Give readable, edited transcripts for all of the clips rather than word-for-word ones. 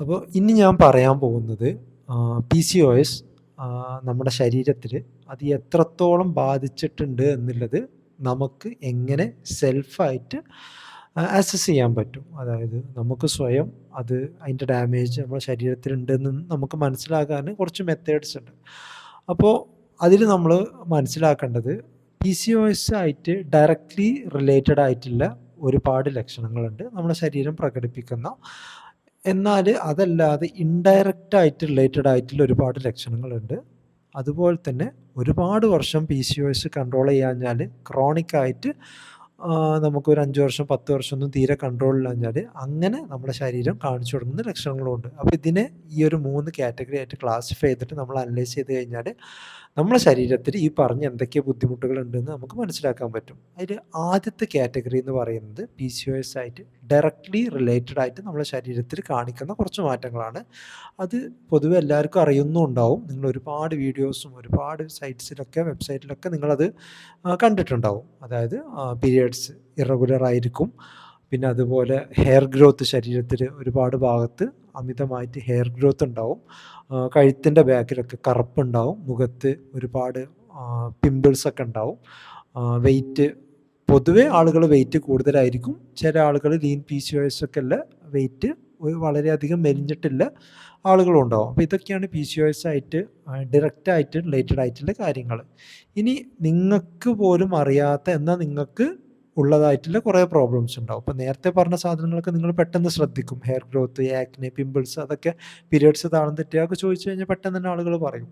അപ്പോൾ ഇനി ഞാൻ പറയാൻ പോകുന്നത് PCOS നമ്മുടെ ശരീരത്തിൽ അത് എത്രത്തോളം ബാധിച്ചിട്ടുണ്ട് എന്നുള്ളത് നമുക്ക് എങ്ങനെ സെൽഫായിട്ട് അസസ് ചെയ്യാൻ പറ്റും. അതായത് നമുക്ക് സ്വയം അതിൻ്റെ ഡാമേജ് നമ്മുടെ ശരീരത്തിലുണ്ടെന്ന് നമുക്ക് മനസ്സിലാക്കാൻ കുറച്ച് മെത്തേഡ്സ് ഉണ്ട്. അപ്പോൾ അതിൽ നമ്മൾ മനസ്സിലാക്കേണ്ടത് PCOS ആയിട്ട് ഡയറക്റ്റ്ലി റിലേറ്റഡ് ആയിട്ടുള്ള ഒരുപാട് ലക്ഷണങ്ങളുണ്ട് നമ്മുടെ ശരീരം പ്രകടിപ്പിക്കുന്ന. എന്നാൽ അതല്ലാതെ ഇൻഡയറക്റ്റ് ആയിട്ട് റിലേറ്റഡ് ആയിട്ടുള്ള ഒരുപാട് ലക്ഷണങ്ങളുണ്ട്. അതുപോലെ തന്നെ ഒരുപാട് വർഷം PCOS കൺട്രോൾ ചെയ്യാഞ്ഞാൽ ക്രോണിക്കായിട്ട് നമുക്കൊരു 5 വർഷം 10 വർഷം ഒന്നും തീരെ കൺട്രോളില്ലാഞ്ഞാൽ അങ്ങനെ നമ്മുടെ ശരീരം കാണിച്ചു തുടങ്ങുന്ന ലക്ഷണങ്ങളുമുണ്ട്. അപ്പോൾ ഇതിനെ ഈ ഒരു 3 കാറ്റഗറി ആയിട്ട് ക്ലാസിഫൈ ചെയ്തിട്ട് നമ്മൾ അനലൈസ് ചെയ്ത് കഴിഞ്ഞാൽ നമ്മുടെ ശരീരത്തിൽ ഈ പറഞ്ഞ എന്തൊക്കെ ബുദ്ധിമുട്ടുകളുണ്ടെന്ന് നമുക്ക് മനസ്സിലാക്കാൻ പറ്റും. അതിൽ ആദ്യത്തെ കാറ്റഗറി എന്ന് പറയുന്നത് PCOS ആയിട്ട് ഡയറക്റ്റ്ലി റിലേറ്റഡ് ആയിട്ട് നമ്മുടെ ശരീരത്തിൽ കാണിക്കുന്ന കുറച്ച് മാറ്റങ്ങളാണ്. അത് പൊതുവെ എല്ലാവർക്കും അറിയുന്നുണ്ടാവും. നിങ്ങൾ ഒരുപാട് വീഡിയോസും ഒരുപാട് സൈറ്റ്സിലൊക്കെ വെബ്സൈറ്റിലൊക്കെ നിങ്ങളത് കണ്ടിട്ടുണ്ടാവും. അതായത് പീരിയഡ്സ് ഇറഗുലർ ആയിരിക്കും. പിന്നെ അതുപോലെ ഹെയർ ഗ്രോത്ത്, ശരീരത്തിൽ ഒരുപാട് ഭാഗത്ത് അമിതമായിട്ട് ഹെയർ ഗ്രോത്ത് ഉണ്ടാവും. കഴുത്തിൻ്റെ ബാക്കിലൊക്കെ കറുപ്പുണ്ടാവും. മുഖത്ത് ഒരുപാട് പിമ്പിൾസൊക്കെ ഉണ്ടാവും. വെയിറ്റ് പൊതുവെ ആളുകൾ വെയിറ്റ് കൂടുതലായിരിക്കും. ചില ആളുകൾ ലീൻ PCOS ഒക്കെ ഉള്ള വെയിറ്റ് വളരെയധികം മെലിഞ്ഞിട്ടുള്ള ആളുകളും ഉണ്ടാവും. അപ്പോൾ ഇതൊക്കെയാണ് PCOS ആയിട്ട് ഡയറക്റ്റായിട്ട് റിലേറ്റഡ് ആയിട്ടുള്ള കാര്യങ്ങൾ. ഇനി നിങ്ങൾക്ക് പോലും അറിയാത്ത എന്നാൽ നിങ്ങൾക്ക് ഉള്ളതായിട്ടുള്ള കുറേ പ്രോബ്ലംസ് ഉണ്ടാവും. അപ്പോൾ നേരത്തെ പറഞ്ഞ സാധനങ്ങളൊക്കെ നിങ്ങൾ പെട്ടെന്ന് ശ്രദ്ധിക്കും. ഹെയർ ഗ്രോത്ത്, ആക്നെ, പിമ്പിൾസ്, അതൊക്കെ പീരിയഡ്സ് താളം തെറ്റിയൊക്കെ ചോദിച്ചു കഴിഞ്ഞാൽ പെട്ടെന്ന് തന്നെ ആളുകൾ പറയും.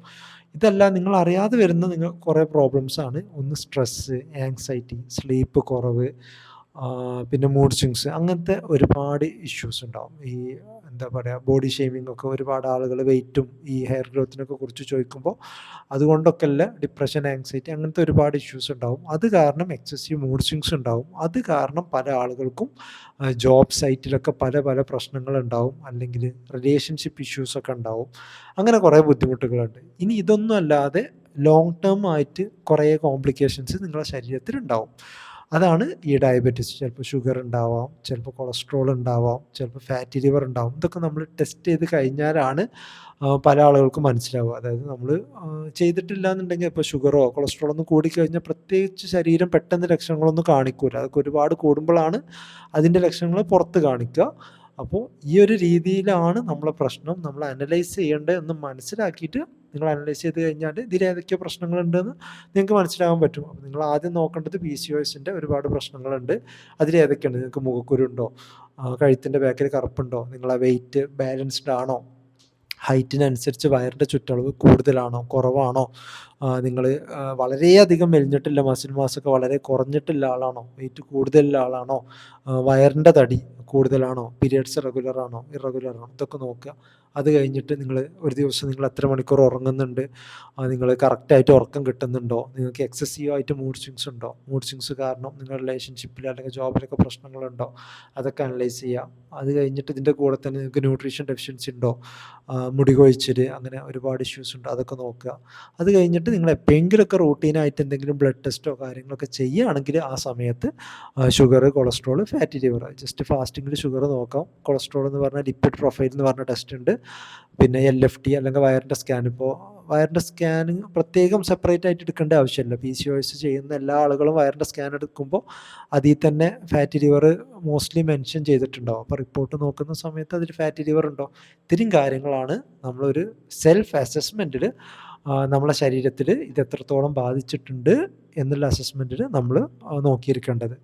ഇതെല്ലാം നിങ്ങൾ അറിയാതെ വരുന്ന കുറേ പ്രോബ്ലംസാണ്. ഒന്ന് സ്ട്രെസ്സ്, ആങ്സൈറ്റി, സ്ലീപ്പ് കുറവ്, പിന്നെ മൂഡ് സ്വിങ്സ്, അങ്ങനത്തെ ഒരുപാട് ഇഷ്യൂസ് ഉണ്ടാവും. ഈ എന്താ പറയുക, ബോഡി ഷേമിംഗ് ഒക്കെ ഒരുപാട് ആളുകൾ വെയിറ്റും ഈ ഹെയർ ഗ്രോത്തിനൊക്കെ കുറിച്ച് ചോദിക്കുമ്പോൾ അതുകൊണ്ടൊക്കെ അല്ല ഡിപ്രഷൻ, ആങ്സൈറ്റി, അങ്ങനത്തെ ഒരുപാട് ഇഷ്യൂസ് ഉണ്ടാവും. അത് കാരണം എക്സസീവ് മൂഡ് സ്വിങ്സ് ഉണ്ടാവും. അത് കാരണം പല ആളുകൾക്കും ജോബ് സൈറ്റിലൊക്കെ പല പല പ്രശ്നങ്ങളുണ്ടാവും. അല്ലെങ്കിൽ റിലേഷൻഷിപ്പ് ഇഷ്യൂസൊക്കെ ഉണ്ടാവും. അങ്ങനെ കുറേ ബുദ്ധിമുട്ടുകളുണ്ട്. ഇനി ഇതൊന്നും അല്ലാതെ ലോങ് ടേം ആയിട്ട് കുറേ കോംപ്ലിക്കേഷൻസ് നിങ്ങളുടെ ശരീരത്തിലുണ്ടാവും. അതാണ് ഈ ഡയബറ്റിസ്. ചിലപ്പോൾ ഷുഗർ ഉണ്ടാവാം, ചിലപ്പോൾ കൊളസ്ട്രോൾ ഉണ്ടാവാം, ചിലപ്പോൾ ഫാറ്റി ലിവർ ഉണ്ടാവും. ഇതൊക്കെ നമ്മൾ ടെസ്റ്റ് ചെയ്ത് കഴിഞ്ഞാലാണ് പല ആളുകൾക്കും മനസ്സിലാവുക. അതായത് നമ്മൾ ചെയ്തിട്ടില്ല എന്നുണ്ടെങ്കിൽ ഇപ്പോൾ ഷുഗറോ കൊളസ്ട്രോളോ ഒന്നും കൂടിക്കഴിഞ്ഞാൽ പ്രത്യേകിച്ച് ശരീരം പെട്ടെന്ന് ലക്ഷണങ്ങളൊന്നും കാണിക്കില്ല. അതൊക്കെ ഒരുപാട് കൂടുമ്പോഴാണ് അതിൻ്റെ ലക്ഷണങ്ങൾ പുറത്ത് കാണിക്കുക. അപ്പോൾ ഈ ഒരു രീതിയിലാണ് നമ്മളെ പ്രശ്നം നമ്മൾ അനലൈസ് ചെയ്യേണ്ടത് എന്ന് മനസ്സിലാക്കിയിട്ട് നിങ്ങൾ അനലൈസ് ചെയ്ത് കഴിഞ്ഞാൽ ഇതിൽ ഏതൊക്കെ പ്രശ്നങ്ങളുണ്ടെന്ന് നിങ്ങൾക്ക് മനസ്സിലാകാൻ പറ്റും. അപ്പോൾ നിങ്ങൾ ആദ്യം നോക്കേണ്ടത് PCOSൻ്റെ ഒരുപാട് പ്രശ്നങ്ങളുണ്ട്. അതിലേതൊക്കെയാണ്? നിങ്ങൾക്ക് മുഖക്കുരുണ്ടോ? കഴുത്തിൻ്റെ ബാക്കിൽ കറുപ്പുണ്ടോ? നിങ്ങളെ വെയിറ്റ് ബാലൻസ്ഡ് ആണോ? ഹൈറ്റിനനുസരിച്ച് വയറിൻ്റെ ചുറ്റളവ് കൂടുതലാണോ കുറവാണോ? നിങ്ങൾ വളരെയധികം മെലിഞ്ഞിട്ടില്ല, മസിൽ മാസൊക്കെ വളരെ കുറഞ്ഞിട്ടുള്ള ആളാണോ? വെയിറ്റ് കൂടുതലുള്ള ആളാണോ? വയറിൻ്റെ തടി കൂടുതലാണോ? പീരിയഡ്സ് റെഗുലറാണോ ഇറഗുലറാണോ? ഇതൊക്കെ നോക്കുക. അത് കഴിഞ്ഞിട്ട് നിങ്ങൾ ഒരു ദിവസം നിങ്ങൾ എത്ര മണിക്കൂർ ഉറങ്ങുന്നുണ്ട്? നിങ്ങൾ കറക്റ്റായിട്ട് ഉറക്കം കിട്ടുന്നുണ്ടോ? നിങ്ങൾക്ക് എക്സസീവായിട്ട് മൂഡ് സ്വിങ്സ് ഉണ്ടോ? മൂഡ് സ്വിങ്സ് കാരണം നിങ്ങളുടെ റിലേഷൻഷിപ്പിൽ അല്ലെങ്കിൽ ജോബിലൊക്കെ പ്രശ്നങ്ങളുണ്ടോ? അതൊക്കെ അനലൈസ് ചെയ്യുക. അത് കഴിഞ്ഞിട്ട് ഇതിൻ്റെ കൂടെ തന്നെ നിങ്ങൾക്ക് ന്യൂട്രീഷൻ ഡെഫിഷ്യൻസി ഉണ്ടോ? മുടി കൊഴിച്ചിൽ, അങ്ങനെ ഒരുപാട് ഇഷ്യൂസ് ഉണ്ട്. അതൊക്കെ നോക്കുക. അത് കഴിഞ്ഞിട്ട് നിങ്ങൾ എപ്പോഴെങ്കിലുമൊക്കെ റൂട്ടീനായിട്ട് എന്തെങ്കിലും ബ്ലഡ് ടെസ്റ്റോ കാര്യങ്ങളൊക്കെ ചെയ്യുകയാണെങ്കിൽ ആ സമയത്ത് sugar, cholesterol, fatty liver, just ഫാസ്റ്റിങ്ങിൽ ഷുഗർ നോക്കാം. കൊളസ്ട്രോൾ എന്ന് പറഞ്ഞാൽ ലിപ്പിഡ് പ്രൊഫൈൽ എന്ന് പറഞ്ഞ ടെസ്റ്റ് ഉണ്ട്. പിന്നെ LFT അല്ലെങ്കിൽ വയറിൻ്റെ സ്കാൻ. ഇപ്പോൾ വയറിൻ്റെ സ്കാൻ പ്രത്യേകം സെപ്പറേറ്റ് ആയിട്ട് എടുക്കേണ്ട ആവശ്യമില്ല. PCOS ചെയ്യുന്ന എല്ലാ ആളുകളും വയറിൻ്റെ സ്കാൻ എടുക്കുമ്പോൾ അതിൽ തന്നെ ഫാറ്റി ലിവർ മോസ്റ്റ്ലി മെൻഷൻ ചെയ്തിട്ടുണ്ടാവും. അപ്പോൾ റിപ്പോർട്ട് നോക്കുന്ന സമയത്ത് അതിൽ ഫാറ്റി ലിവർ ഉണ്ടോ? ഇത്രയും കാര്യങ്ങളാണ് നമ്മളൊരു സെൽഫ് അസസ്മെൻറ്റിൽ നമ്മളെ ശരീരത്തിൽ ഇത് എത്രത്തോളം ബാധിച്ചിട്ടുണ്ട് എന്നുള്ള അസസ്മെൻറ്റിൽ നമ്മൾ നോക്കിയിരിക്കേണ്ടത്.